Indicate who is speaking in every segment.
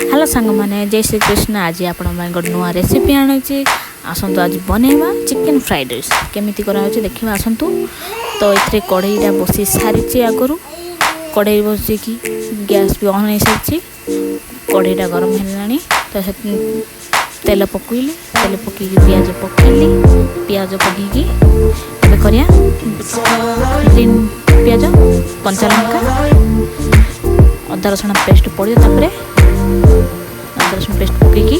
Speaker 1: Hello सांग मैंने जय श्री कृष्ण। आज आपण गोटे नुआ रेसिपी आनी आसतु आज बनैबा चिकेन फ्राइड राइस केमिति करा देखा आसतु। तो ये कढ़ईटा बसी सारी आगु कढ़ई बस कि गैस भी ऑन हो सारी कढ़ईटा गरम है तो तेल पकईली तेल पकई पियाज पकईली पियाज पकईकी करिया ग्रीन पियाज कंचा लंका अदा रसुण पेस्ट पड़ो तापर अदा रसुण पेस्ट पकईकी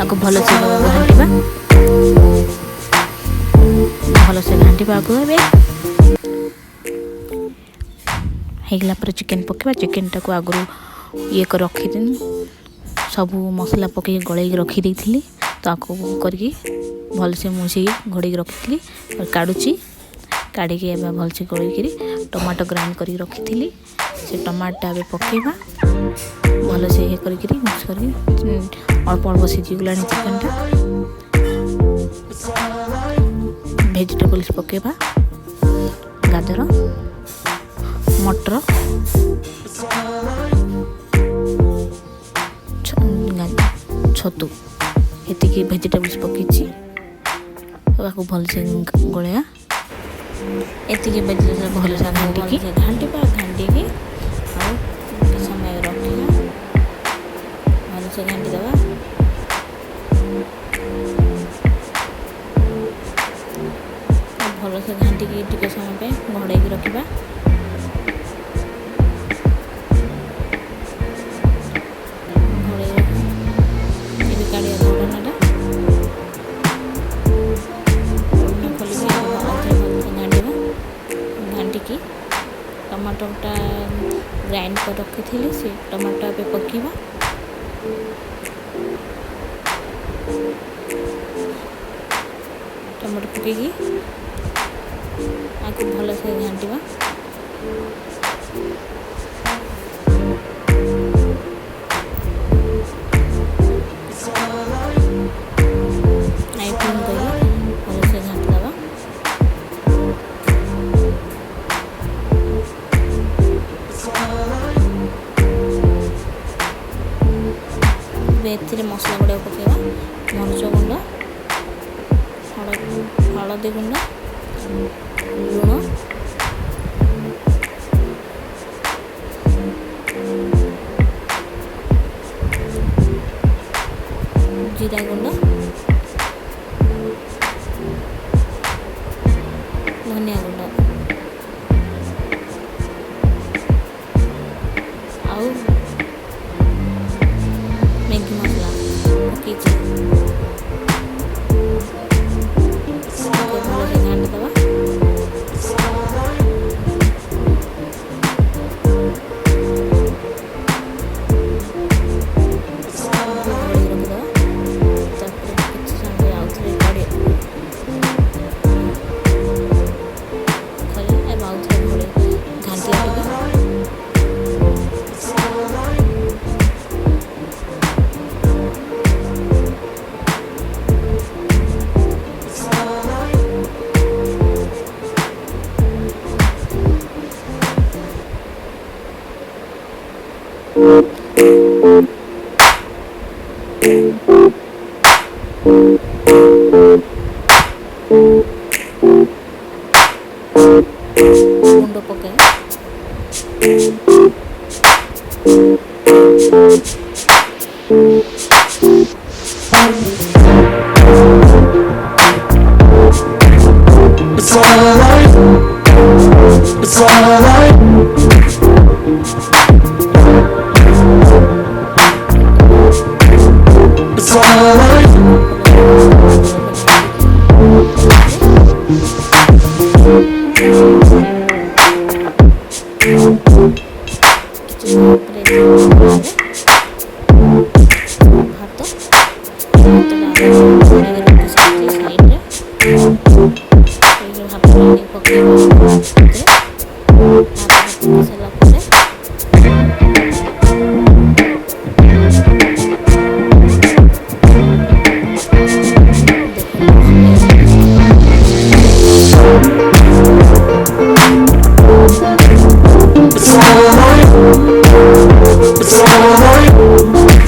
Speaker 1: आगे भल से घाटा भल से घाटा आगे होगला चिकेन पकड़ा चिकेन टाक आगु ये कर रखी सब मसला पकई गलई रखी थी तो आपको करके भल से मुझे घोड़ी रखी और काढ़ुची काढ़ी भलसे गलैक टमाटो ग्राइंड कर रखी थी से टमाटा ए पकेबा भल से ये करके मिक्स कर अल्प अल्प सीझीगला चिकेनटा भेजिटेबल्स पकेबा गाजर मटर छतु ये भेजिटेबल्स पकई भल से गलया ये भेजिटेबल भल से घाटिकी घाटिकी समय रखा भल से घाटिदेवा भल से घाटिकी टिके समय घोड़े रखा टमाटोटा ग्राइंड कर रखी थी से टमाटो पे पकेबा टमाटो पकईकी आपको भल से घाटा भल से घाटदेवा एथि मसला गुड़ा पकेबा मरच गुंड हलदी गुंड लुण जीरा गुंड धनिया गुंड आउ मैगी मसला पकई भल से घाटिदेवा गुंड पके
Speaker 2: It's alright. It's alright. It's alright. It's alright.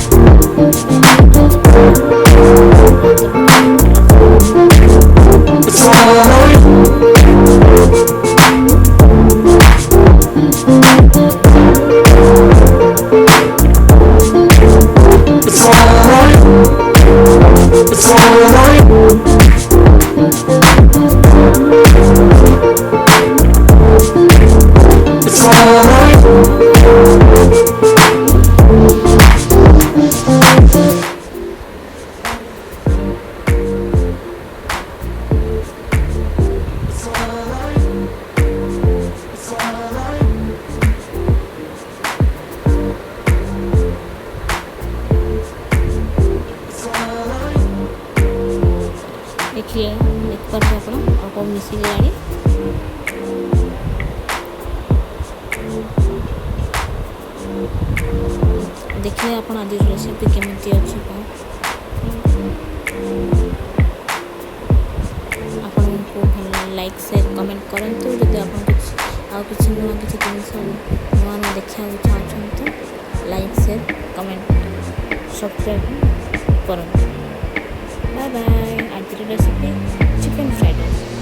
Speaker 1: ମିଶିଲେ ଦେଖିପାରୁଥିବେ ଆପଣ ଅଳ୍ପ ମିଶିଗଲାଣି। ଦେଖିଲେ ଆପଣ ଆଜିର ରେସିପି କେମିତି ଅଛି କ'ଣ ଆପଣଙ୍କୁ ଭଲ ଲାଇକ୍ ସେୟାର କମେଣ୍ଟ କରନ୍ତୁ। ଯଦି ଆପଣ ଆଉ କିଛି ନୂଆ ଜିନିଷ ନୂଆ ଦେଖିବାକୁ ଚାହୁଁଛନ୍ତି ଲାଇକ୍ ସେୟାର କମେଣ୍ଟ ସବସ୍କ୍ରାଇବ୍ କରନ୍ତୁ। Bye bye. ଆଜିର ରେସିପି ଚିକେନ୍ ଫ୍ରାଇଡ଼୍ ରାଇସ୍।